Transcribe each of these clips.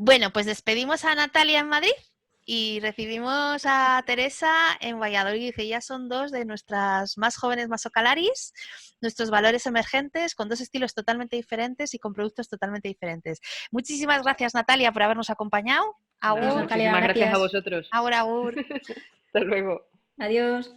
Bueno, pues despedimos a Natalia en Madrid y recibimos a Teresa en Valladolid. Ellas son dos de nuestras más jóvenes masocalaris, nuestros valores emergentes, con dos estilos totalmente diferentes y con productos totalmente diferentes. Muchísimas gracias, Natalia, por habernos acompañado. Nada, Agur. Natalia, muchísimas gracias a gracias. vosotros. Agur, agur. Hasta luego. Adiós.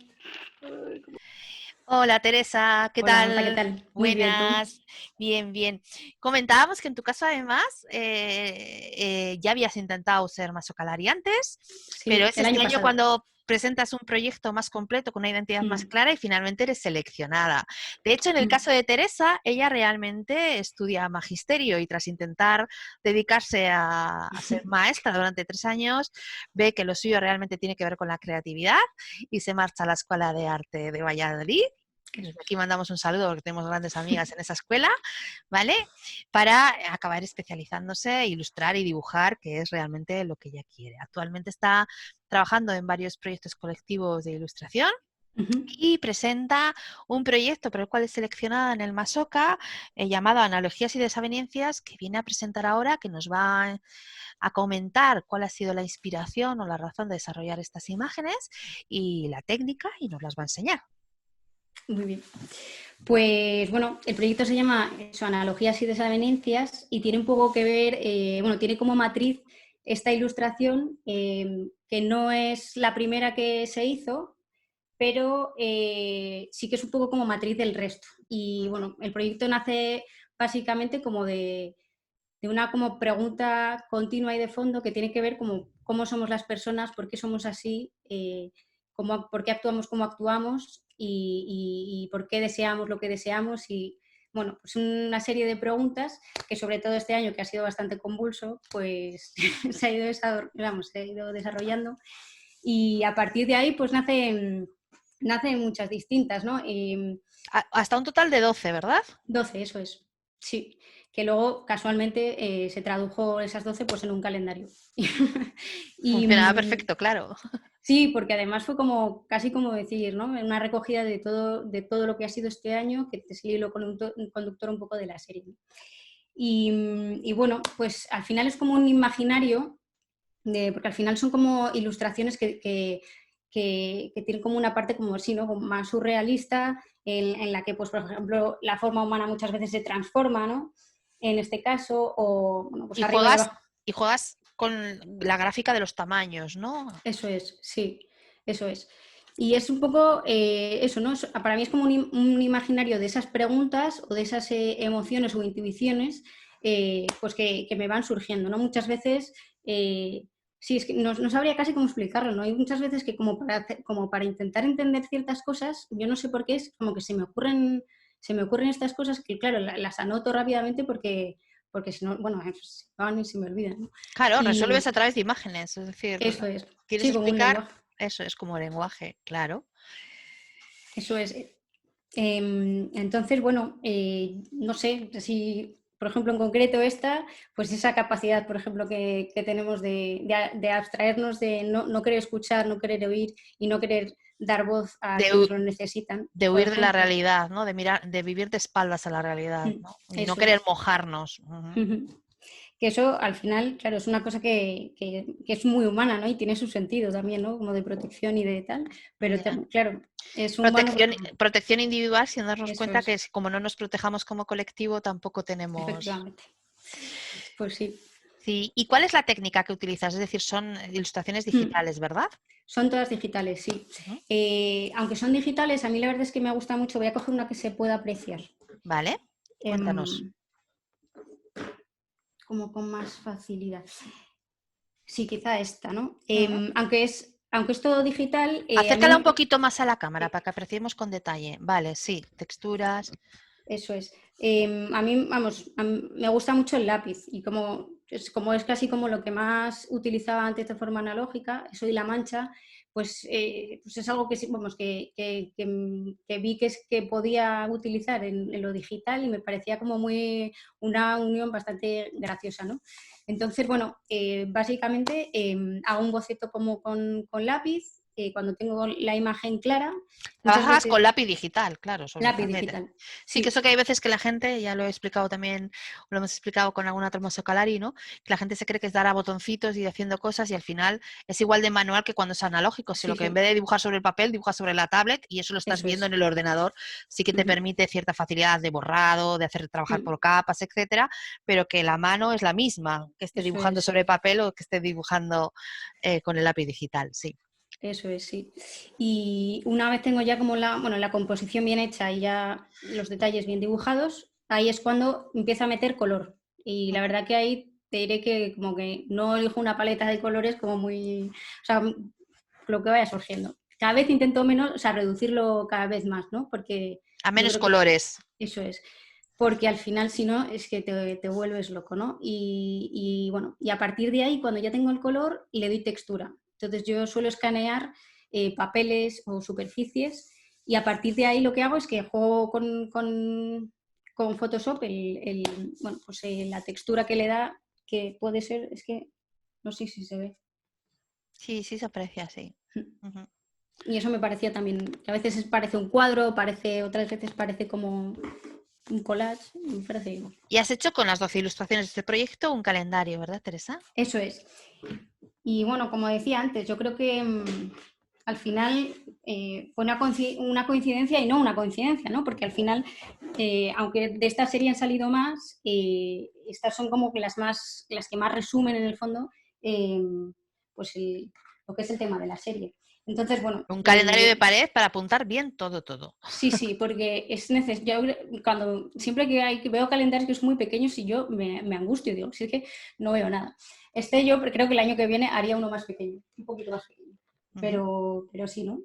Hola Teresa, ¿qué Hola, Marta, ¿qué tal? tal? Muy bien, ¿tú? Buenas, bien, bien. Comentábamos que en tu caso además ya habías intentado ser masocalari antes, pero Sí, es el este año año pasado. cuando presentas un proyecto más completo con una identidad más Mm, clara y finalmente eres seleccionada. De hecho, en el mm. caso de Teresa, ella realmente estudia magisterio y tras intentar dedicarse a ser maestra durante 3 años, ve que lo suyo realmente tiene que ver con la creatividad y se marcha a la Escuela de Arte de Valladolid. Eso Desde es. aquí mandamos un saludo porque tenemos grandes amigas en esa escuela, ¿vale? Para acabar especializándose, ilustrar y dibujar, que es realmente lo que ella quiere. Actualmente está trabajando en varios proyectos colectivos de ilustración Ujú. y presenta un proyecto por el cual es seleccionada en el Masoca llamado Analogías y Desavenencias, que viene a presentar ahora, que nos va a comentar cuál ha sido la inspiración o la razón de desarrollar estas imágenes y la técnica y nos las va a enseñar. Muy bien. Pues bueno, el proyecto se llama eso, Analogías y Desavenencias y tiene un poco que ver, bueno, tiene como matriz esta ilustración que no es la primera que se hizo, pero sí que es un poco como matriz del resto. Y bueno, el proyecto nace básicamente como de una como pregunta continua y de fondo que tiene que ver como cómo somos las personas, por qué somos así, por qué actuamos como actuamos y por qué deseamos lo que deseamos y bueno, pues una serie de preguntas que sobre todo este año que ha sido bastante convulso, pues se ha ido desarrollando y a partir de ahí pues nacen muchas distintas, ¿no? Hasta un total de 12, ¿verdad? 12, eso es. Sí, que luego casualmente se tradujo esas 12 pues en un calendario. y Funcionaba perfecto, claro. sí, porque además fue como casi como decir, ¿no? Una recogida de todo lo que ha sido este año, que es el hilo conductor un poco de la serie. Y bueno, pues al final es como un imaginario, porque al final son como ilustraciones que tienen como una parte como así, ¿no? Como más surrealista, en la que, pues, por ejemplo, la forma humana muchas veces se transforma, ¿no? En este caso, o bueno, pues Y arriba y juegas, abajo. y juegas con la gráfica de los tamaños, ¿no? Eso es, sí, eso es. Y es un poco eso, ¿no? Para mí es como un imaginario de esas preguntas o de esas emociones o intuiciones pues que me van surgiendo, ¿no? Muchas veces, sí, es que no sabría casi cómo explicarlo, ¿no? Hay muchas veces que como para intentar entender ciertas cosas, yo no sé por qué es como que se me ocurren estas cosas que, claro, las anoto rápidamente porque si no, bueno, se van y se me olvidan, ¿no? Claro, Y resuelves a través de imágenes, es decir, eso es, quieres sí, como un explicar, lenguaje. eso es como lenguaje, claro. Eso es. Entonces, bueno, no sé si, por ejemplo, en concreto esta, pues esa capacidad, por ejemplo, que tenemos de abstraernos, de no querer escuchar, no querer oír y no querer dar voz a De, quienes lo necesitan, de por huir de la ejemplo. realidad, ¿no? De mirar, de vivir de espaldas a la realidad, ¿no? Y no Eso querer es. mojarnos. Ujú. Que eso al final, claro, es una cosa que es muy humana, ¿no? Y tiene su sentido también, ¿no? Como de protección y de tal, pero Ya. claro, es humano porque Protección individual sin darnos eso cuenta es, que como no nos protejamos como colectivo, tampoco tenemos. efectivamente. Pues sí. Sí. ¿Y cuál es la técnica que utilizas? Es decir, son ilustraciones digitales, ¿verdad? Son todas digitales, sí. Ujú. Aunque son digitales, a mí la verdad es que me gusta mucho. Voy a coger una que se pueda apreciar. Vale, cuéntanos. em, Como con más facilidad. Sí, quizá esta, ¿no? Ujú. Aunque es todo digital, a mí Acércala un poquito más a la cámara para que apreciemos con detalle. Vale, sí, texturas. eso es. A mí, vamos, me gusta mucho el lápiz y como es casi como lo que más utilizaba antes de forma analógica, eso y la mancha, pues es algo que, vamos, que vi que podía utilizar en lo digital y me parecía como una unión bastante graciosa, ¿no? Entonces, bueno, básicamente hago un boceto como con lápiz cuando tengo la imagen clara, muchas Trabajas veces con lápiz digital, claro, sobre lápiz papel. digital. Sí, que Sí, eso que hay veces que la gente, ya lo he explicado también, lo hemos explicado con alguna otra Calari, ¿no? Que la gente se cree que es dar a botoncitos y haciendo cosas y al final es igual de manual que cuando es analógico, sino sí, que en sí, vez de dibujar sobre el papel, dibujas sobre la tablet y eso lo estás eso viendo es. en el ordenador. Sí que te Ujú, permite cierta facilidad de borrado, de hacer trabajar mm, por capas, etcétera, pero que la mano es la misma, que esté eso dibujando es. sobre papel o que esté dibujando con el lápiz digital, sí. Eso es, sí. Y una vez tengo ya como la composición bien hecha y ya los detalles bien dibujados, ahí es cuando empiezo a meter color. Y la verdad que ahí te diré que como que no elijo una paleta de colores como muy, o sea, lo que vaya surgiendo. Cada vez intento menos, o sea, reducirlo cada vez más, ¿no? Porque A yo menos creo que colores. eso es. Porque al final, si no, es que te vuelves loco, ¿no? Bueno, y a partir de ahí, cuando ya tengo el color, le doy textura. Entonces yo suelo escanear papeles o superficies y a partir de ahí lo que hago es que juego con Photoshop bueno, pues, la textura que le da, que puede ser, es que no sé si se ve. Sí, sí se aprecia, sí. Ujú. Y eso me parecía también, que a veces parece un cuadro, otras veces parece como un collage, me parece. Y has hecho con las 12 ilustraciones de este proyecto un calendario, ¿verdad, Teresa? Eso es. Y bueno, como decía antes, yo creo que al final fue una coincidencia y no una coincidencia, ¿no? Porque al final, aunque de esta serie han salido más, estas son como que las que más resumen en el fondo, eh, pues lo que es el tema de la serie. Entonces, bueno, Un calendario de pared para apuntar bien todo, todo. sí, sí, porque es necesario. Cuando siempre que veo calendarios que son muy pequeños y yo me angustio, digo, si es que no veo nada. Yo creo que el año que viene haría uno más pequeño, un poquito más pequeño, Ujú. pero sí, ¿no?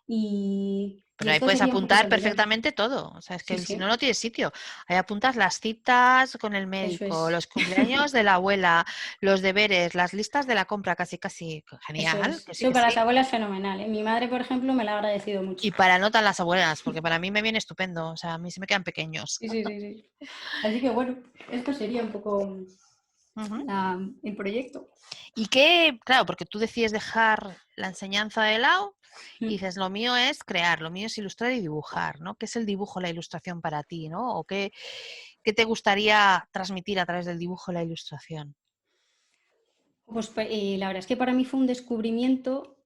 Y Pero ahí esto puedes sería un poquito apuntar la idea. perfectamente todo. O sea, es Sí, que si no, sí, no tienes sitio. Ahí apuntas las citas con el eso médico, es, los cumpleaños de la abuela, los deberes, las listas de la compra, casi, casi. eso Genial, es. que sí, Eso que para las sí. abuelas es fenomenal, ¿eh? Mi madre, por ejemplo, me lo ha agradecido mucho. Y para notas las abuelas, porque para mí me viene estupendo. O sea, a mí se me quedan pequeños. Sí, sí, sí, sí. Así que bueno, esto sería un poco Ujú. el proyecto. Y que, claro, porque tú decides dejar la enseñanza de lado y Mm. dices, lo mío es crear, lo mío es ilustrar y dibujar, ¿no? ¿Qué es el dibujo, la ilustración para ti, ¿no? ¿O qué te gustaría transmitir a través del dibujo, la ilustración? Pues la verdad es que para mí fue un descubrimiento,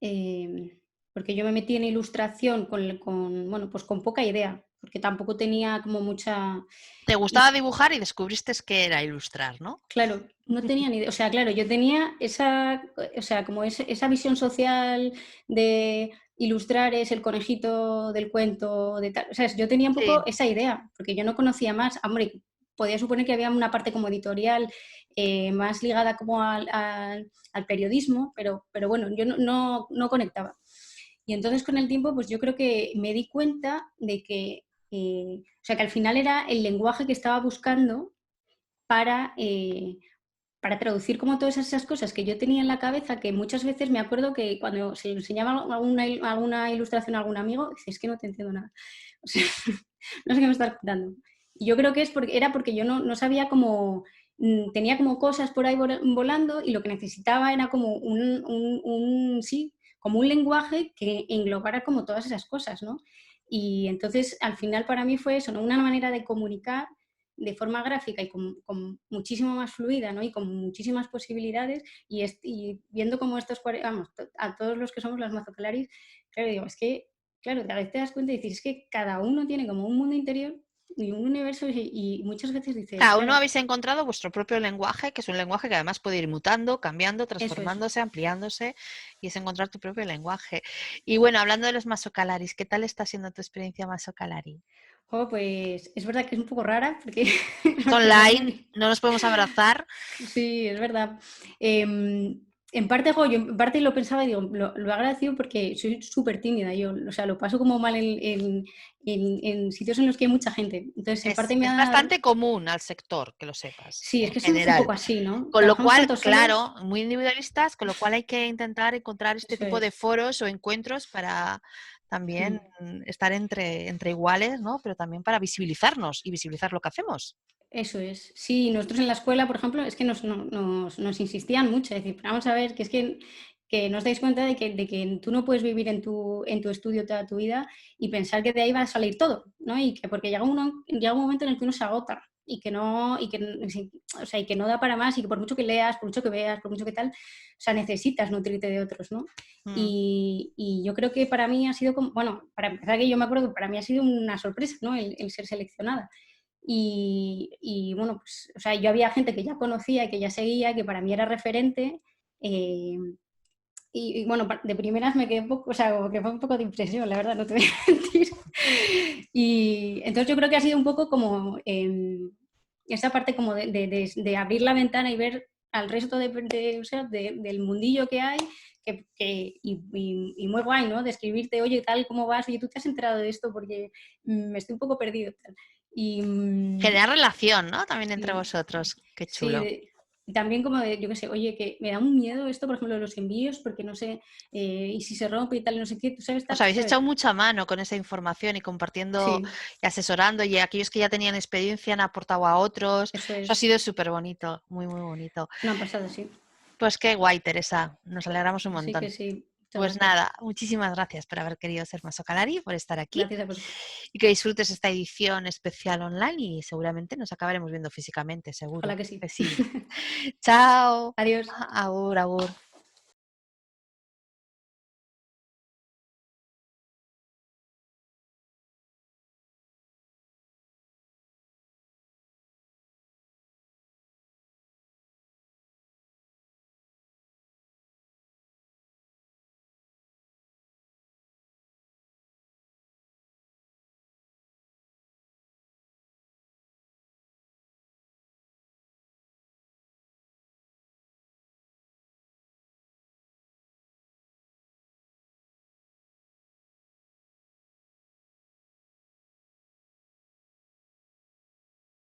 porque yo me metí en ilustración bueno, pues con poca idea, porque tampoco tenía como mucha. Te Y gustaba dibujar y descubriste que era ilustrar, ¿no? claro, no tenía ni idea. O sea, claro, yo tenía o sea, como esa visión social de ilustrar es el conejito del cuento, de tal. O sea, yo tenía un Sí. poco esa idea, porque yo no conocía más. Hombre, podía suponer que había una parte como editorial más ligada como al periodismo, pero bueno, yo no conectaba. Y entonces con el tiempo, pues yo creo que me di cuenta de que, o sea, que al final era el lenguaje que estaba buscando para, eh, para traducir como todas esas cosas que yo tenía en la cabeza, que muchas veces me acuerdo que cuando se le enseñaba alguna ilustración a algún amigo, dice, es que no te entiendo nada. O sea, no sé qué me estás contando. Y yo creo que era porque yo no sabía cómo, tenía como cosas por ahí volando y lo que necesitaba era como sí, como un lenguaje que englobara como todas esas cosas, ¿no? Y entonces al final para mí fue eso, ¿no? Una manera de comunicar de forma gráfica y con muchísimo más fluida, ¿no? Y con muchísimas posibilidades y viendo como vamos, a todos los que somos las mazoclaris, claro, digo, es que, claro, a veces te das cuenta y dices, es que cada uno tiene como un mundo interior y un universo y muchas veces dices, Cada uno claro, habéis encontrado vuestro propio lenguaje, que es un lenguaje que además puede ir mutando, cambiando, eso es. transformándose, ampliándose, y es encontrar tu propio lenguaje. Y bueno, hablando de los masocalaris, ¿qué tal está siendo tu experiencia masocalari? Oh, pues es verdad que es un poco rara Es porque no online, me. no nos podemos abrazar. Sí, es verdad. En parte, yo en parte lo pensaba y digo, lo he agradecido porque soy súper tímida. Yo, o sea, lo paso como mal en sitios en los que hay mucha gente. Entonces, en parte me Es ha. bastante común al sector, que lo sepas, Sí, es en que somos un general. poco así, ¿no? Con lo Trabajamos cual, tanto solos. claro, muy individualistas, con lo cual hay que intentar encontrar este Eso tipo de es. foros o encuentros para también Mm. estar entre iguales, ¿no? Pero también para visibilizarnos y visibilizar lo que hacemos. Eso es. Sí, nosotros en la escuela, por ejemplo, es que nos insistían mucho. Es decir, vamos a ver, que es que que no os dais cuenta de que tú no puedes vivir en tu estudio toda tu vida y pensar que de ahí va a salir todo, ¿no? Y que porque llega un momento en el que uno se agota y que no, o sea, y que no da para más y que por mucho que leas, por mucho que veas, por mucho que tal, o sea, necesitas nutrirte de otros, ¿no? Mm. Y yo creo que para mí ha sido como, bueno, para empezar que yo me acuerdo que para mí ha sido una sorpresa, ¿no? El ser seleccionada. Y bueno, pues, o sea, yo había gente que ya conocía, que ya seguía, que para mí era referente. eh, bueno, de primeras me quedé un poco, o sea, como que fue un poco de impresión, la verdad, no te voy a mentir. Y entonces yo creo que ha sido un poco como esa parte como de abrir la ventana y ver al resto o sea, del mundillo que hay, y muy guay, ¿no? De escribirte, oye, tal, ¿cómo vas? Oye, ¿tú te has enterado de esto? Porque me estoy un poco perdido. Tal. Y, Generar relación, ¿no? También entre sí, vosotros. Qué sí, chulo. y también como de, yo qué sé, oye, que me da un miedo esto, por ejemplo, de los envíos, porque no sé, y si se rompe y tal, y no sé qué, tú sabes, Os tal, habéis ¿sabes? echado mucha mano con esa información y compartiendo Sí, y asesorando, y aquellos que ya tenían experiencia han aportado a otros. eso Eso ha es sido súper bonito, muy, muy bonito. una pasada, sí. Pues qué guay, Teresa. Nos alegramos un Así que montón. sí, muchas Pues gracias. nada, muchísimas gracias por haber querido ser Masocalari, por estar aquí Gracias a vosotros. y que disfrutes esta edición especial online y seguramente nos acabaremos viendo físicamente, seguro Ojalá que sí. que sí. Chao. Adiós. Agur, agur.